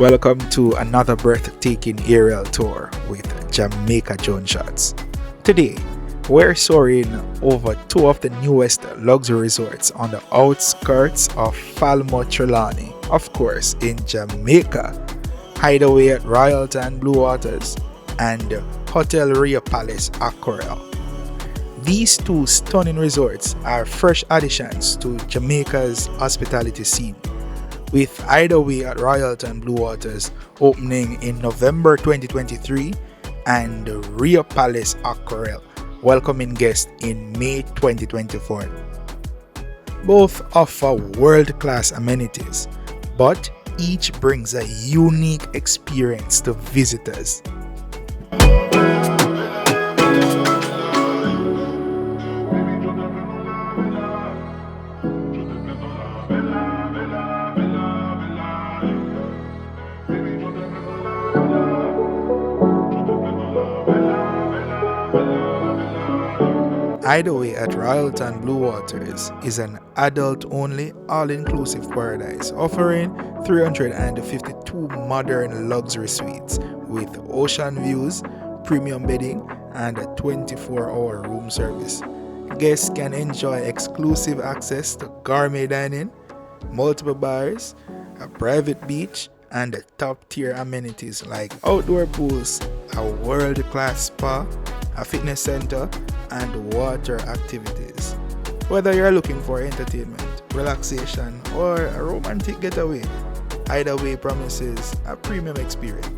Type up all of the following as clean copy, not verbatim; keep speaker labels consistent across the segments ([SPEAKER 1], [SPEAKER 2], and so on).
[SPEAKER 1] Welcome to another breathtaking aerial tour with Jamaica drone shots. Today, we're soaring over two of the newest luxury resorts on the outskirts of Falmouth, Trelawny, of course in Jamaica, Hideaway at Royalton Blue Waters and Hotel Riu Palace Aquarel. These two stunning resorts are fresh additions to Jamaica's hospitality scene, with Hideaway at Royalton Blue Waters opening in November 2023 and Riu Palace Aquarel welcoming guests in May 2024. Both offer world-class amenities, but each brings a unique experience to visitors. Hideaway at Royalton Blue Waters is an adult-only, all-inclusive paradise offering 352 modern luxury suites with ocean views, premium bedding, and a 24-hour room service. Guests can enjoy exclusive access to gourmet dining, multiple bars, a private beach, and top-tier amenities like outdoor pools, a world-class spa, a fitness center, and water activities. Whether you're looking for entertainment, relaxation, or a romantic getaway, Hideaway promises a premium experience.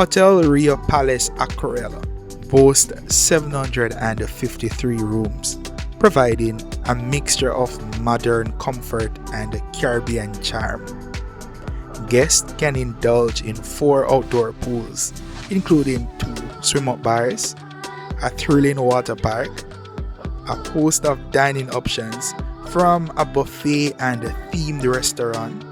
[SPEAKER 1] Hotel Riu Palace Aquarel boasts 753 rooms, providing a mixture of modern comfort and Caribbean charm. Guests can indulge in 4 outdoor pools, including 2 swim-up bars, a thrilling water park, a host of dining options from a buffet and a themed restaurant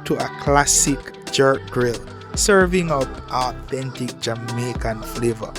[SPEAKER 1] to a classic jerk grill serving up authentic Jamaican flavor.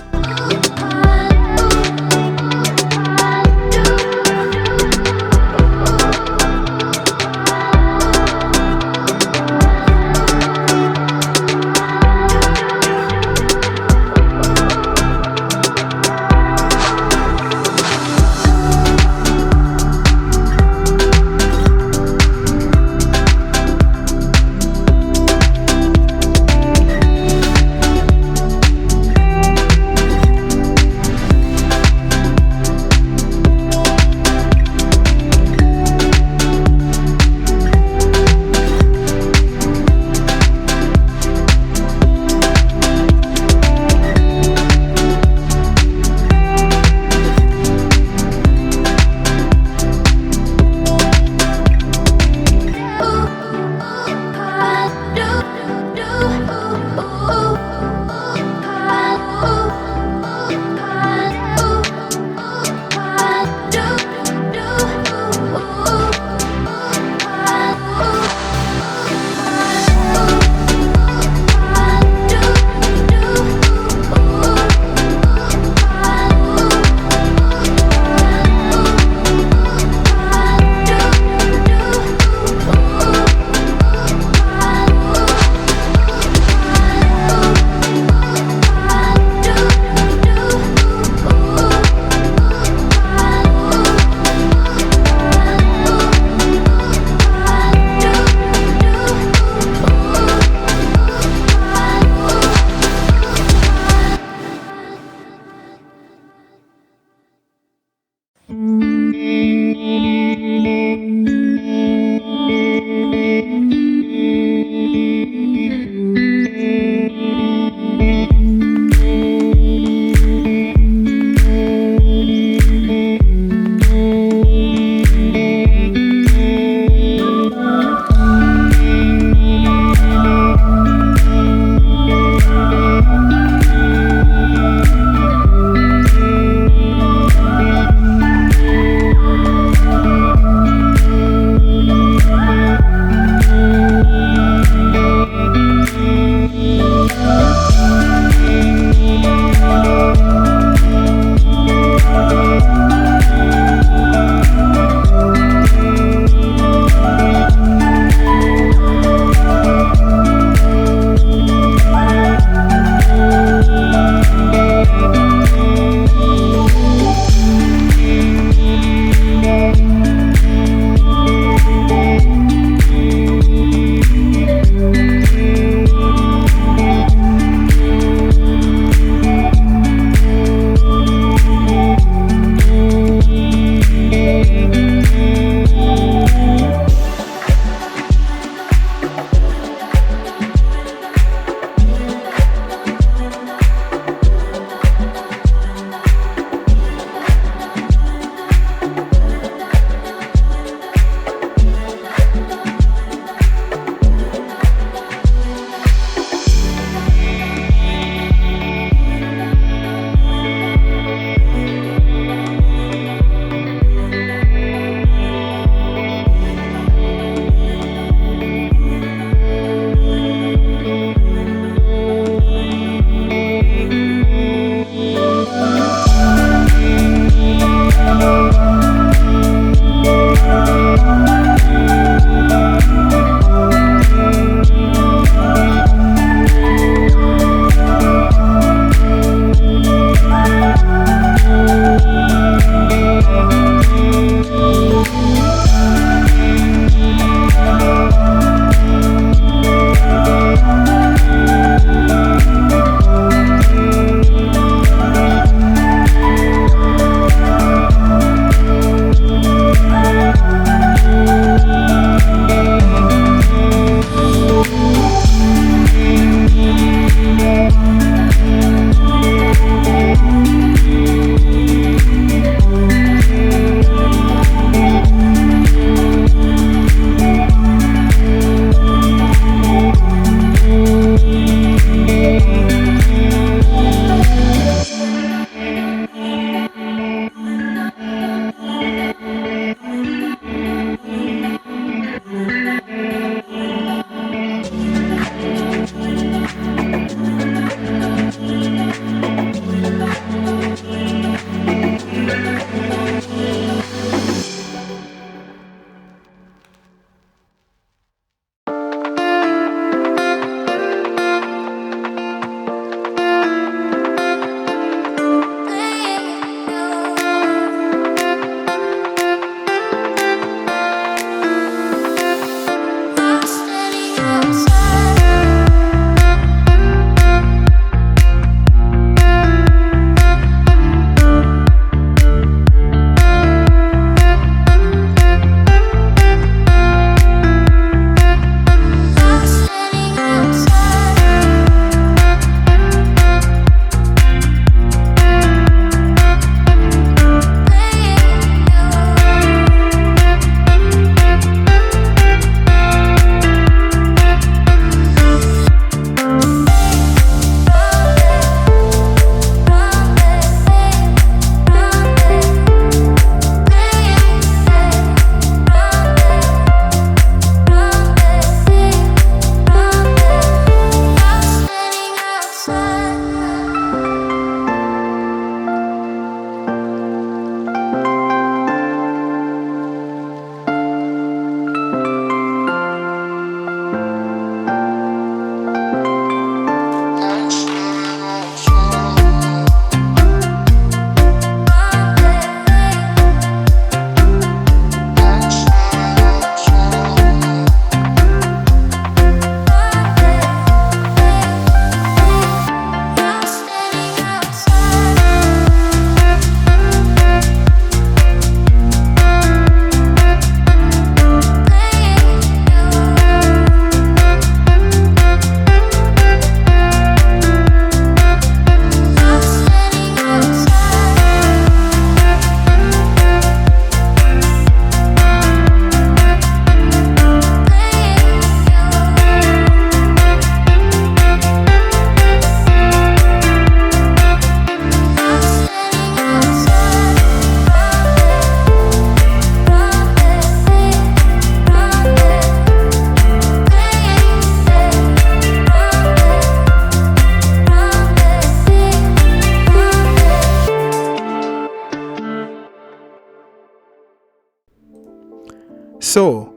[SPEAKER 1] So,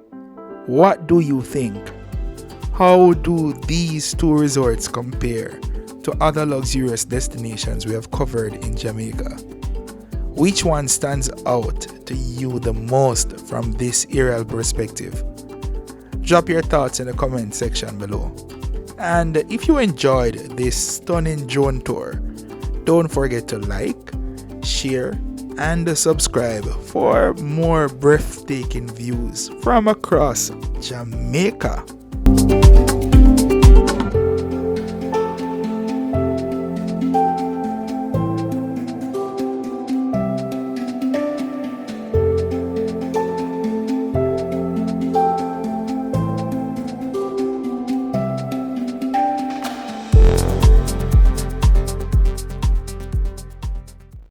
[SPEAKER 1] what do you think? How do these two resorts compare to other luxurious destinations we have covered in Jamaica? Which one stands out to you the most from this aerial perspective? Drop your thoughts in the comment section below. And if you enjoyed this stunning drone tour, don't forget to like, share, and subscribe for more breathtaking views from across Jamaica.